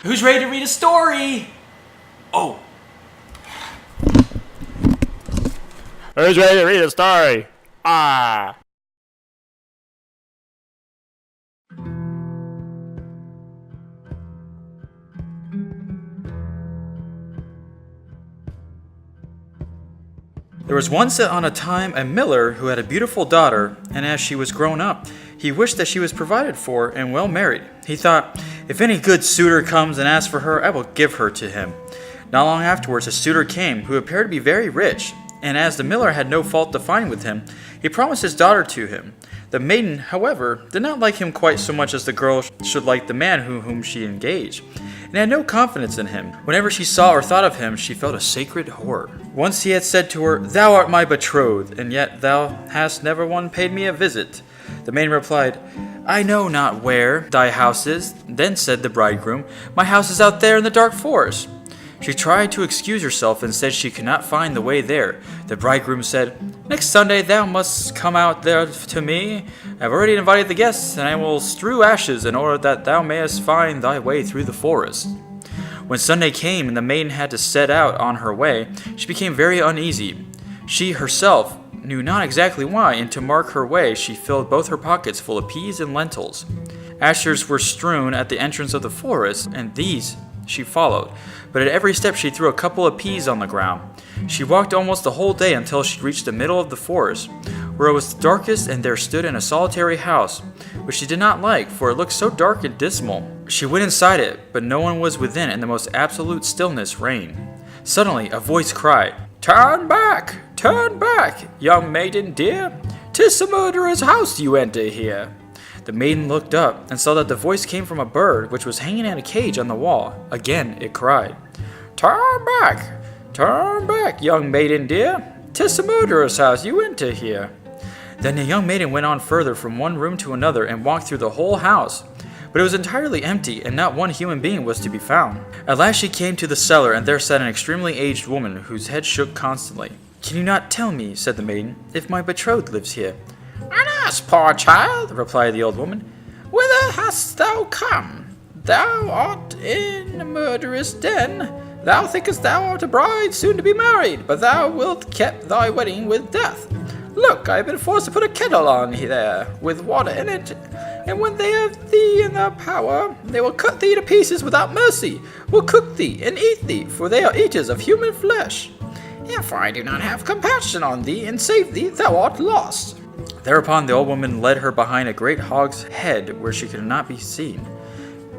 Who's ready to read a story? Oh. Who's ready to read a story? Ah. There was once on a time a miller who had a beautiful daughter, and as she was grown up, he wished that she was provided for and well married. He thought, if any good suitor comes and asks for her, I will give her to him. Not long afterwards, a suitor came who appeared to be very rich, and as the miller had no fault to find with him, he promised his daughter to him. The maiden, however, did not like him quite so much as the girl should like the man whom she engaged, and had no confidence in him. Whenever she saw or thought of him, she felt a sacred horror. Once he had said to her, "Thou art my betrothed, and yet thou hast never once paid me a visit." The maiden replied, "I know not where thy house is." Then said the bridegroom, "My house is out there in the dark forest." She tried to excuse herself and said she could not find the way there. The bridegroom said, "Next Sunday thou must come out there to me. I have already invited the guests, and I will strew ashes in order that thou mayest find thy way through the forest." When Sunday came and the maiden had to set out on her way, she became very uneasy. She herself knew not exactly why, and to mark her way she filled both her pockets full of peas and lentils. Ashes were strewn at the entrance of the forest, and these she followed, but at every step she threw a couple of peas on the ground. She walked almost the whole day until she reached the middle of the forest, where it was darkest, and there stood in a solitary house, which she did not like, for it looked so dark and dismal. She went inside it, but no one was within, and the most absolute stillness reigned. Suddenly a voice cried, turn back, young maiden dear! 'Tis a murderer's house you enter here." The maiden looked up and saw that the voice came from a bird which was hanging in a cage on the wall. Again it cried, turn back, young maiden dear! 'Tis a murderer's house you enter here." Then the young maiden went on further from one room to another and walked through the whole house. But it was entirely empty, and not one human being was to be found. At last she came to the cellar, and there sat an extremely aged woman whose head shook constantly. "Can you not tell me," said the maiden, "if my betrothed lives here?" "Alas, poor child," replied the old woman, "whither hast thou come? Thou art in a murderous den. Thou thinkest thou art a bride soon to be married, but thou wilt keep thy wedding with death. Look, I have been forced to put a kettle on there, with water in it, and when they have thee in their power, they will cut thee to pieces without mercy, will cook thee and eat thee, for they are eaters of human flesh. If I do not have compassion on thee and save thee, thou art lost." Thereupon the old woman led her behind a great hog's head where she could not be seen.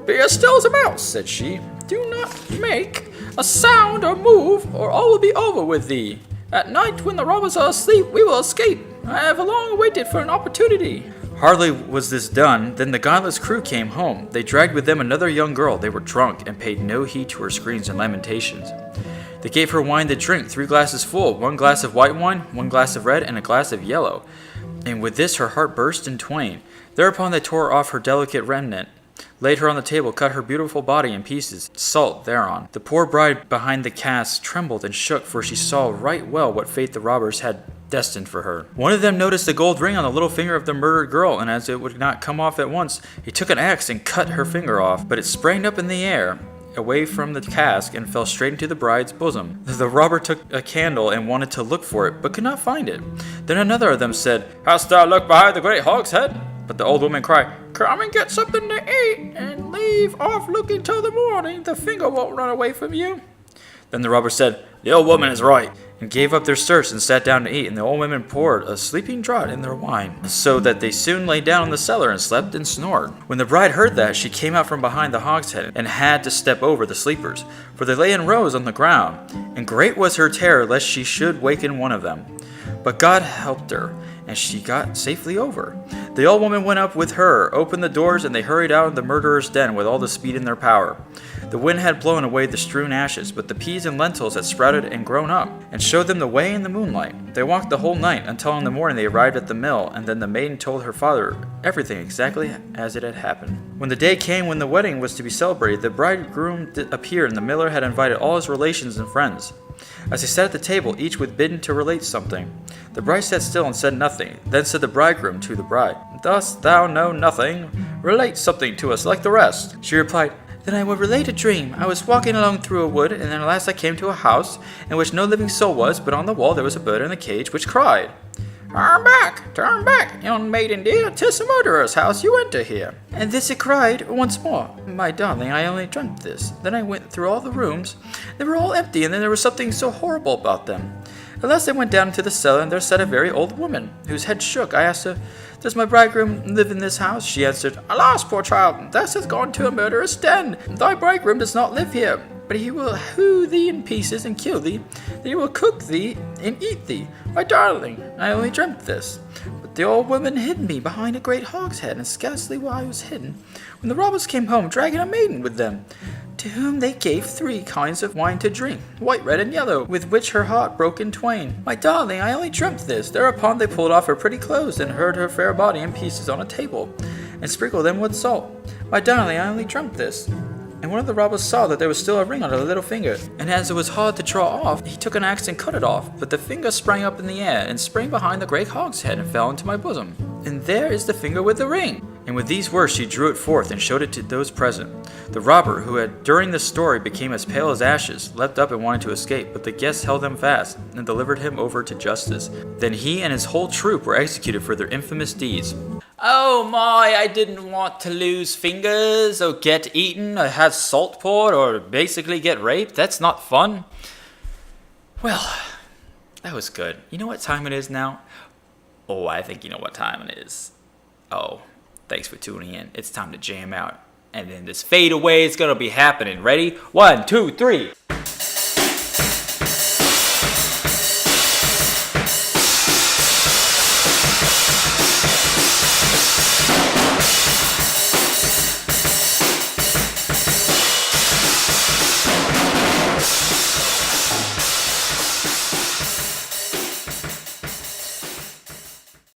"Be as still as a mouse," said she. "Do not make a sound or move, or all will be over with thee. At night, when the robbers are asleep, we will escape. I have long waited for an opportunity." Hardly was this done, then the godless crew came home. They dragged with them another young girl. They were drunk and paid no heed to her screams and lamentations. They gave her wine to drink, 3 glasses full, 1 glass of white wine, 1 glass of red, and a glass of yellow. And with this her heart burst in twain. Thereupon they tore off her delicate remnant, laid her on the table, cut her beautiful body in pieces, salt thereon. The poor bride behind the cask trembled and shook, for she saw right well what fate the robbers had destined for her. One of them noticed the gold ring on the little finger of the murdered girl, and as it would not come off at once, he took an axe and cut her finger off, but it sprang up in the air, away from the cask, and fell straight into the bride's bosom. The robber took a candle and wanted to look for it, but could not find it. Then another of them said, "Hast thou looked behind the great hogshead?" But the old woman cried, "Come and get something to eat, and leave off looking till the morning. The finger won't run away from you." Then the robber said, "The old woman is right," and gave up their search and sat down to eat, and the old women poured a sleeping draught in their wine, so that they soon lay down in the cellar and slept and snored. When the bride heard that, she came out from behind the hogshead, and had to step over the sleepers, for they lay in rows on the ground, and great was her terror lest she should waken one of them. But God helped her, and she got safely over. The old woman went up with her, opened the doors, and they hurried out of the murderer's den with all the speed in their power. The wind had blown away the strewn ashes, but the peas and lentils had sprouted and grown up, and showed them the way in the moonlight. They walked the whole night, until in the morning they arrived at the mill, and then the maiden told her father everything exactly as it had happened. When the day came when the wedding was to be celebrated, the bridegroom appeared, and the miller had invited all his relations and friends. As they sat at the table, each was bidden to relate something. The bride sat still and said nothing. Then said the bridegroom to the bride, "Dost thou know nothing? Relate something to us like the rest." She replied, Then I will relate a dream. I was walking along through a wood, and then at last I came to a house in which no living soul was, but on the wall there was a bird in a cage which cried, turn back, young maiden dear, 'tis a murderer's house you enter here. And this it cried once more. My darling, I only dreamt this. Then I went through all the rooms. They were all empty, and then there was something so horrible about them. At last I went down into the cellar, and there sat a very old woman, whose head shook. I asked her, does my bridegroom live in this house? She answered, alas, poor child, thou hast gone to a murderous den. Thy bridegroom does not live here, but he will hew thee in pieces and kill thee. Then he will cook thee and eat thee. My darling, I only dreamt this. But the old woman hid me behind a great hogshead, and scarcely while I was hidden, when the robbers came home, dragging a maiden with them, to whom they gave 3 kinds of wine to drink, white, red, and yellow, with which her heart broke in twain. My darling, I only dreamt this. Thereupon they pulled off her pretty clothes, and hurled her fair body in pieces on a table, and sprinkled them with salt. My darling, I only dreamt this. And one of the robbers saw that there was still a ring on her little finger, and as it was hard to draw off, he took an axe and cut it off, but the finger sprang up in the air, and sprang behind the great hogshead, and fell into my bosom. And there is the finger with the ring. And with these words she drew it forth, and showed it to those present. The robber, who had during this story became as pale as ashes, leapt up and wanted to escape, but the guests held him fast, and delivered him over to justice. Then he and his whole troop were executed for their infamous deeds. Oh my, I didn't want to lose fingers, or get eaten, or have salt poured, or basically get raped. That's not fun. Well, that was good. You know what time it is now? Oh, I think you know what time it is. Oh, thanks for tuning in. It's time to jam out. And then this fade away is going to be happening. Ready? 1, 2, 3.